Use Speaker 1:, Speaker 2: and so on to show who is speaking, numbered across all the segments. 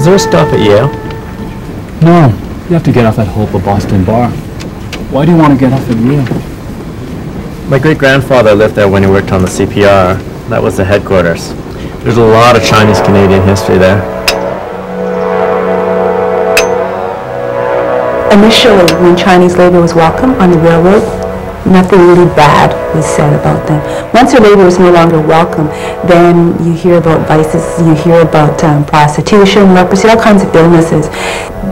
Speaker 1: there a stop at Yale?
Speaker 2: No, you have to get off at Hope or Boston Bar. Why do you want to get off at Yale?
Speaker 1: My great-grandfather lived there when he worked on the CPR. That was the headquarters. There's a lot of Chinese-Canadian history there.
Speaker 3: Initially, when Chinese labor was welcome on the railroad, nothing really bad was said about them. Once their labor was no longer welcome, then you hear about vices, you hear about prostitution, leprosy, all kinds of illnesses.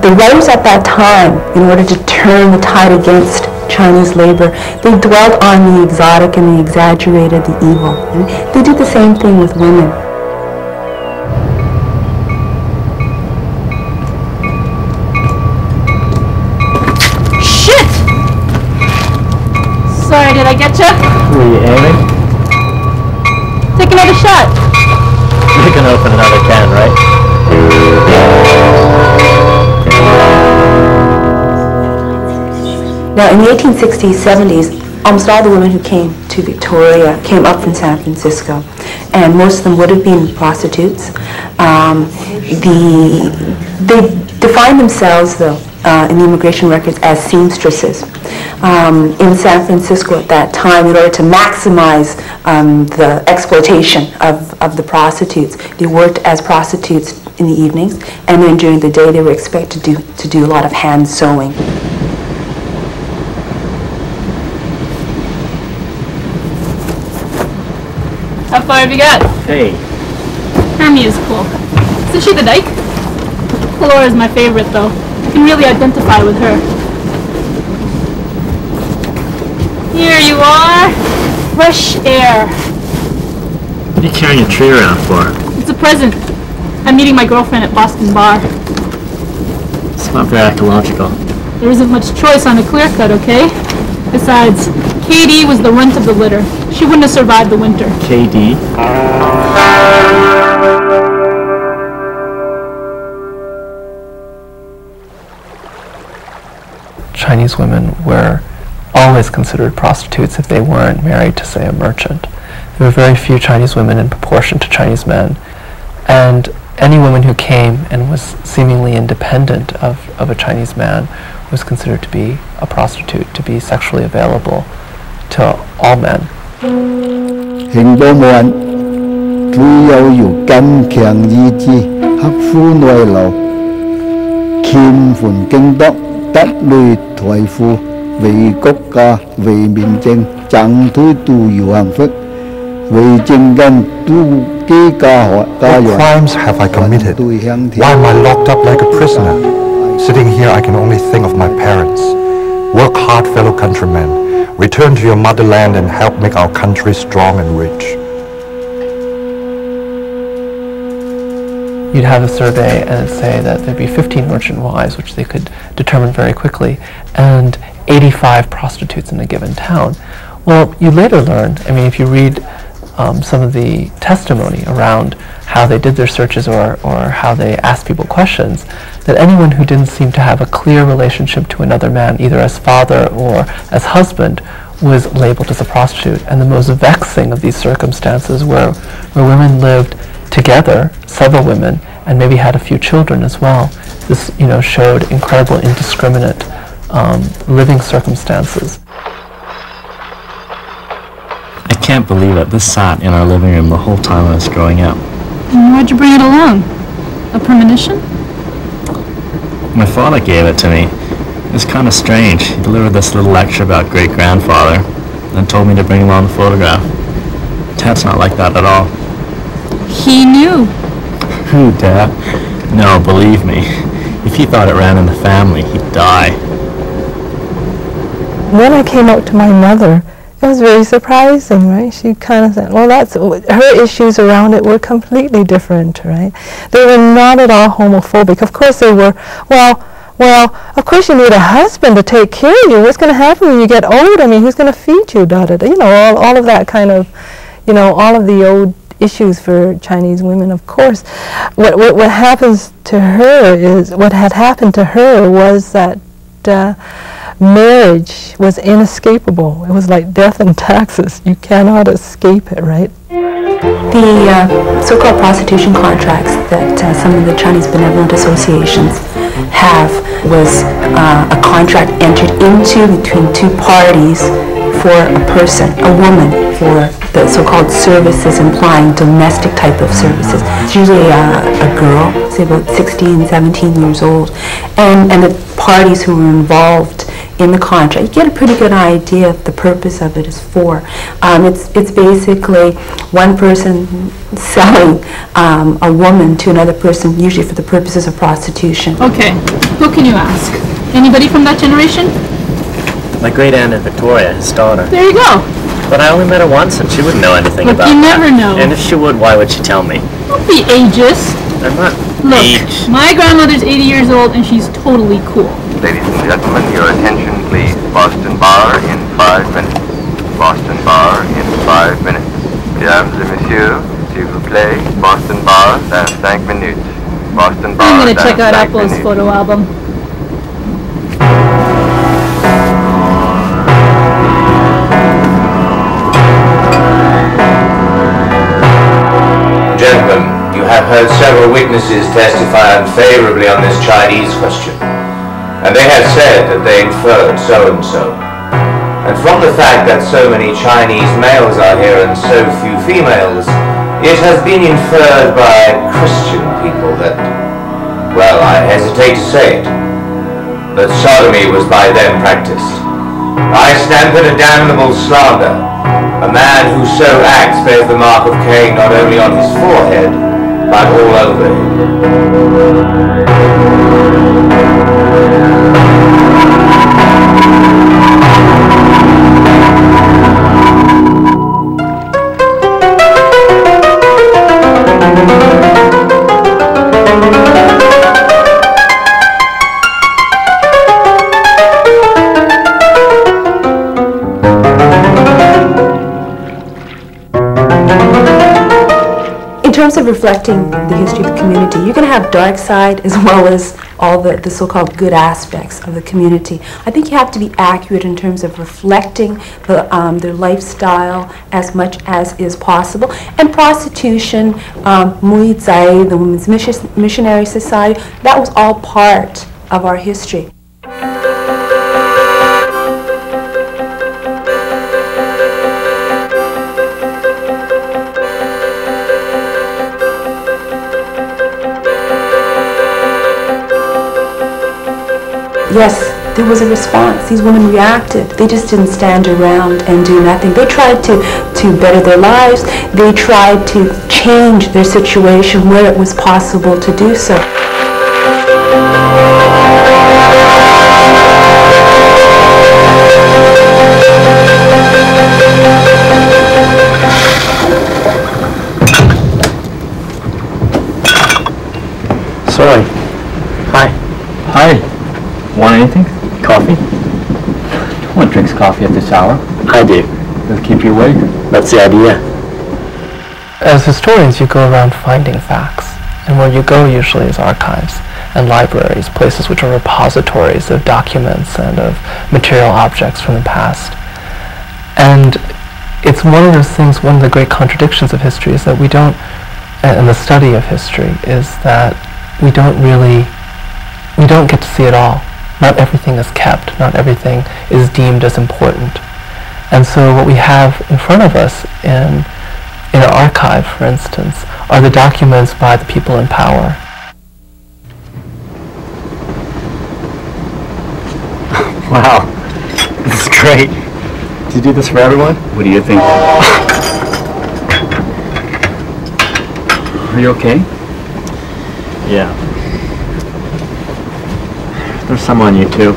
Speaker 3: The writers at that time, in order to turn the tide against Chinese labor, they dwelt on the exotic and they exaggerated the evil. They did the same thing with women.
Speaker 4: Sorry, did I get you?
Speaker 1: Were you aiming?
Speaker 4: Take another shot.
Speaker 1: You can open another can, right?
Speaker 3: Now, in the 1860s, 70s, almost all the women who came to Victoria came up from San Francisco, and most of them would have been prostitutes. They defined themselves, though, in the immigration records as seamstresses. In San Francisco at that time, in order to maximize the exploitation of the prostitutes, they worked as prostitutes in the evenings, and then during the day they were expected to do a lot of hand sewing.
Speaker 4: How far have you got?
Speaker 1: Hey.
Speaker 4: Hermie is cool. Isn't she the dyke? Laura's my favorite, though. You can really identify with her. Here you are. Fresh air.
Speaker 1: What are you carrying a tree around for?
Speaker 4: It's a present. I'm meeting my girlfriend at Boston Bar.
Speaker 1: It's not very ecological.
Speaker 4: There isn't much choice on a clear cut, okay? Besides, Katie was the runt of the litter. She wouldn't have survived the winter.
Speaker 1: KD?
Speaker 5: Chinese women were always considered prostitutes if they weren't married to, say, a merchant. There were very few Chinese women in proportion to Chinese men. And any woman who came and was seemingly independent of a Chinese man was considered to be a prostitute, to be sexually available to all men.
Speaker 6: 行動慢，只有堅強意志，刻苦耐勞，勤奮經得，得累財富，為國家、為民政，爭取自由幸福，為政根都基家學家園。
Speaker 7: What crimes have I committed? Why am I locked up like a prisoner? Sitting here, I can only think of my parents. Work hard, fellow countrymen. Return to your motherland and help make our country strong and rich.
Speaker 5: You'd have a survey and it'd say that there'd be 15 merchant wives, which they could determine very quickly, and 85 prostitutes in a given town. Well, you later learned, I mean, if you read some of the testimony around how they did their searches or how they asked people questions, that anyone who didn't seem to have a clear relationship to another man, either as father or as husband, was labeled as a prostitute. And the most vexing of these circumstances were where women lived together, several women, and maybe had a few children as well. This, showed incredible indiscriminate living circumstances.
Speaker 1: I can't believe it. This sat in our living room the whole time I was growing up.
Speaker 4: And why'd you bring it along? A premonition?
Speaker 1: My father gave it to me. It was kind of strange. He delivered this little lecture about great-grandfather and told me to bring along the photograph. Dad's not like that at all.
Speaker 4: He knew.
Speaker 1: Who, Dad? No, believe me. If he thought it ran in the family, he'd die.
Speaker 8: When I came out to my mother, it was very surprising, right? She kind of said, well, her issues around it were completely different, right? They were not at all homophobic. Of course they were, well, of course you need a husband to take care of you. What's going to happen when you get old? I mean, who's going to feed you, all of that kind of, all of the old issues for Chinese women, of course. What happens to her is, what had happened to her was that marriage was inescapable. It was like death and taxes. You cannot escape it, right?
Speaker 3: The so-called prostitution contracts that some of the Chinese benevolent associations have was a contract entered into between two parties for a person, a woman, for the so-called services implying domestic type of services. It's usually a girl, say about 16, 17 years old, and the parties who were involved in the contract, you get a pretty good idea of the purpose of it is for. It's basically one person selling a woman to another person, usually for the purposes of prostitution.
Speaker 4: Okay, who can you ask? Anybody from that generation?
Speaker 1: My great aunt Victoria, his daughter.
Speaker 4: There you go.
Speaker 1: But I only met her once and she wouldn't know anything
Speaker 4: Look,
Speaker 1: about
Speaker 4: you
Speaker 1: that.
Speaker 4: never know.
Speaker 1: And if she would, why would she tell me?
Speaker 4: Don't be ageist.
Speaker 1: I'm not
Speaker 4: Look, my grandmother's 80 years old and she's totally cool.
Speaker 9: Ladies and gentlemen, your attention please. Boston Bar in 5 minutes. Boston Bar in 5 minutes. Mesdames et messieurs, s'il vous plaît, Boston Bar dans 5 minutes. Boston Bar
Speaker 4: I'm gonna
Speaker 9: dans
Speaker 4: check out
Speaker 9: 5
Speaker 4: Apple's
Speaker 9: minutes.
Speaker 4: photo album.
Speaker 10: Gentlemen, you have heard several witnesses testify unfavorably on this Chinese question, and they have said that they inferred so-and-so. And from the fact that so many Chinese males are here and so few females, it has been inferred by Christian people that, well, I hesitate to say it, that sodomy was by them practiced. I stand for the damnable slander. A man who so acts bears the mark of Cain not only on his forehead, but all over him.
Speaker 3: In terms of reflecting the history of the community, you're going to have dark side as well as all the so-called good aspects of the community. I think you have to be accurate in terms of reflecting their lifestyle as much as is possible. And prostitution, Mui Zai, the Women's Missionary Society, that was all part of our history. Yes, there was a response. These women reacted. They just didn't stand around and do nothing. They tried to better their lives. They tried to change their situation where it was possible to do so.
Speaker 1: Sorry. Hi.
Speaker 2: Hi. Want anything?
Speaker 1: Coffee?
Speaker 2: No one drinks coffee at this hour.
Speaker 1: I do.
Speaker 2: It'll keep you awake.
Speaker 1: That's the idea.
Speaker 5: As historians, you go around finding facts, and where you go usually is archives and libraries, places which are repositories of documents and of material objects from the past. And it's one of those things, one of the great contradictions of history is that we don't, and the study of history, is that we don't get to see it all. Not everything is kept, not everything is deemed as important. And so what we have in front of us in an archive, for instance, are the documents by the people in power.
Speaker 1: Wow. This is great. Do you do this for everyone?
Speaker 2: What do you think? Are you okay?
Speaker 1: Yeah. There's some on YouTube.